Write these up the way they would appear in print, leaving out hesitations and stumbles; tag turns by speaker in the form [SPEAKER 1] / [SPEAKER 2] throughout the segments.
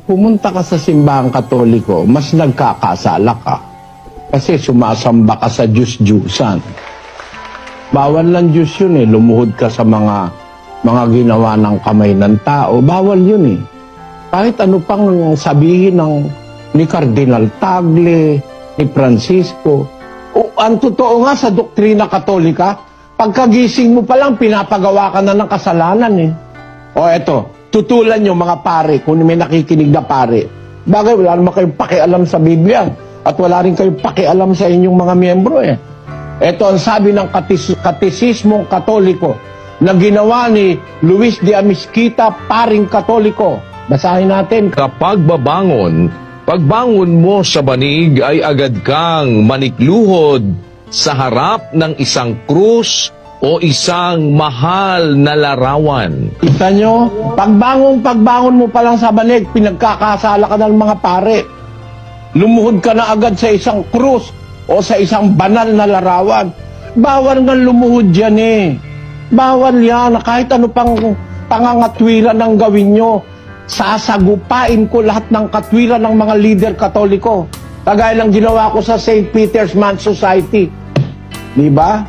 [SPEAKER 1] Pumunta ka sa simbahang Katoliko, mas nagkakasala ka. Kasi sumasamba ka sa Diyos-Diyusan. Bawal lang Diyos yun eh. Lumuhod ka sa mga ginawa ng kamay ng tao. Bawal yun eh. Kahit ano pang sabihin ni Cardinal Tagle, ni Francisco. Ang totoo nga sa doktrina Katolika, pagkagising mo pa lang, pinapagawa ka na ng kasalanan eh. O eto, tutulan nyo mga pare, kung may nakikinig na pare. Bagay, wala naman kayong pakialam sa Biblia. At wala rin kayong pakialam sa inyong mga miyembro eh. Ito ang sabi ng Katisismong Katoliko na ginawa ni Luis de Amisquita, paring Katoliko. Basahin natin.
[SPEAKER 2] Kapag pagbangon mo sa banig ay agad kang manikluhod sa harap ng isang krus o isang mahal na larawan.
[SPEAKER 1] Kita nyo, pagbangon mo pa lang sa banig, pinagkakasala ka ng mga pare. Lumuhod ka na agad sa isang krus o sa isang banal na larawan. Bawal nga lumuhod yan eh. Bawal yan. Kahit ano pang pangangatwiran ang gawin nyo, sasagupain ko lahat ng katwiran ng mga leader Katoliko. Kagaya lang ginawa ko sa St. Peter's Man's Society. Diba?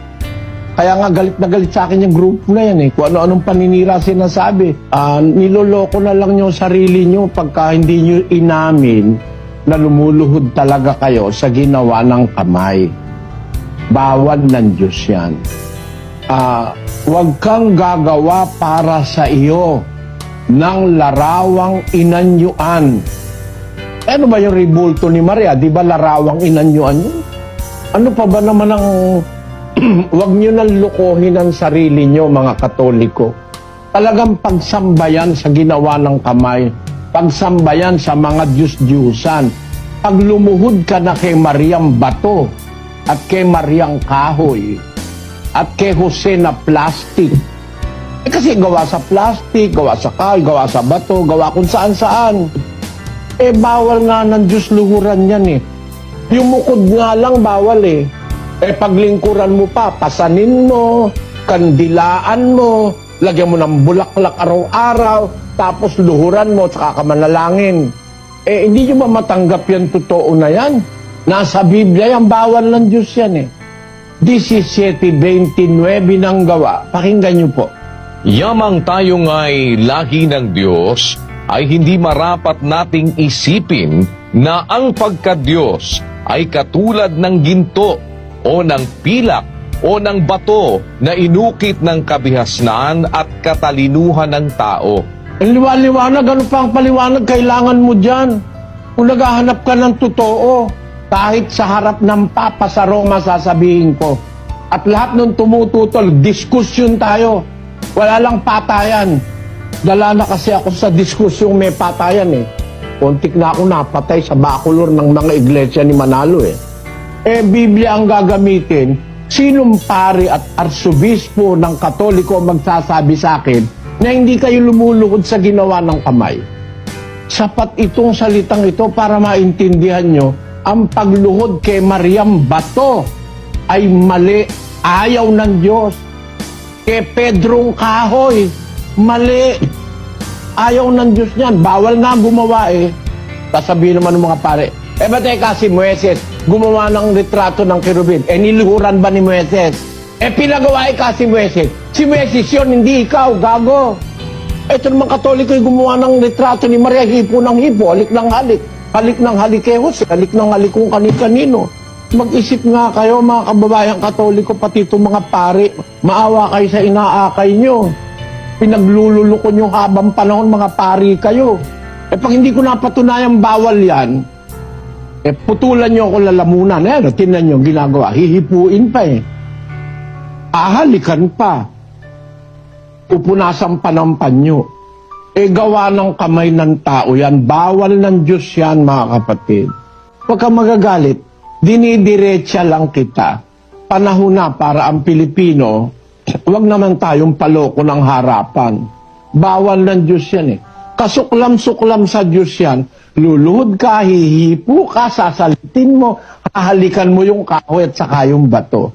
[SPEAKER 1] Kaya nga galit na galit sa akin yung group na yan eh. Kung ano-anong paninira sinasabi. Niloloko na lang nyo sarili nyo pagka hindi nyo inamin na lumuluhod talaga kayo sa ginawa ng kamay. Bawal ng Diyos yan. Huwag kang gagawa para sa iyo ng larawang inanyuan. Ano ba yung ribulto ni Maria? Di ba larawang inanyuan yun? Ano pa ba naman ang huwag nyo nang lukohin ang sarili nyo, mga Katoliko. Talagang pagsambayan sa ginawa ng kamay, pagsambayan sa mga Diyos-Diyusan. Pag lumuhod ka na kay Mariang Bato, at kay Mariang Kahoy, at kay Jose na plastic. Kasi gawa sa plastic, gawa sa kahoy, gawa sa bato, gawa kung saan-saan. Bawal nga ng Diyos luhuran yan eh. Yung mukod nga lang bawal eh. Paglingkuran mo pa, pasanin mo, kandilaan mo, lagyan mo ng bulaklak araw-araw, tapos luhuran mo, saka ka manalangin. Hindi nyo ba matanggap yan, totoo na yan? Nasa Biblia yan, bawal ng Diyos yan eh. 17:29 ng gawa. Pakinggan nyo po.
[SPEAKER 2] Yamang tayo nga'y lahi ng Diyos, ay hindi marapat nating isipin na ang pagka-Diyos ay katulad ng ginto o ng pilak o ng bato na inukit ng kabihasnan at katalinuhan ng tao.
[SPEAKER 1] Ang liwanag, ano pa ang paliwanag kailangan mo dyan? Kung naghahanap ka ng totoo, kahit sa harap ng Papa sa Roma sasabihin ko. At lahat ng tumututol, diskusyon tayo. Wala lang patayan. Dala na kasi ako sa diskusyong may patayan eh. Kontik na ako napatay sa bakulor ng mga iglesia ni Manalo eh. Biblia ang gagamitin, sinong pari at arsobispo ng Katoliko magsasabi sa akin na hindi kayo lumuluhod sa ginawa ng kamay? Sapat itong salitang ito para maintindihan nyo, ang pagluhod kay Mariang Bato ay mali, ayaw ng Diyos. Kay Pedrong Kahoy, mali, ayaw ng Diyos niyan. Bawal nga gumawa eh. Sasabihin naman ng mga pare, ba't si Moises gumawa ng retrato ng kerubin? Niluhuran ba ni Moises? Pinagawa si Moises. Si Moises yun, hindi ikaw, gago. Ito naman Katoliko yung gumawa ng retrato ni Maria, hipo ng hipo, halik ng halik. Halik ng halik kay Jose, halik ng halik kung kanino. Mag-isip nga kayo, mga kababayang Katoliko, pati itong mga pare, maawa kayo sa inaakay nyo. Pinaglululoko nyo habang panahon, mga pari kayo. Pag hindi ko napatunayang bawal yan, putulan nyo ako lalamunan. Tinan nyo, ginagawa. Hihipuin pa eh. Ahalikan pa. Pupunasan pa ng panyo. Gawa ng kamay ng tao yan. Bawal ng Diyos yan, mga kapatid. Huwag kang magagalit. Dinidiretsa lang kita. Panahon na para ang Pilipino, huwag naman tayong paloko ng harapan. Bawal ng Diyos yan eh. Kasuklam-suklam sa Diyos yan. Luluhod ka, hihipo ka, sasalitin mo, hahalikan mo yung kahoy at saka yung bato.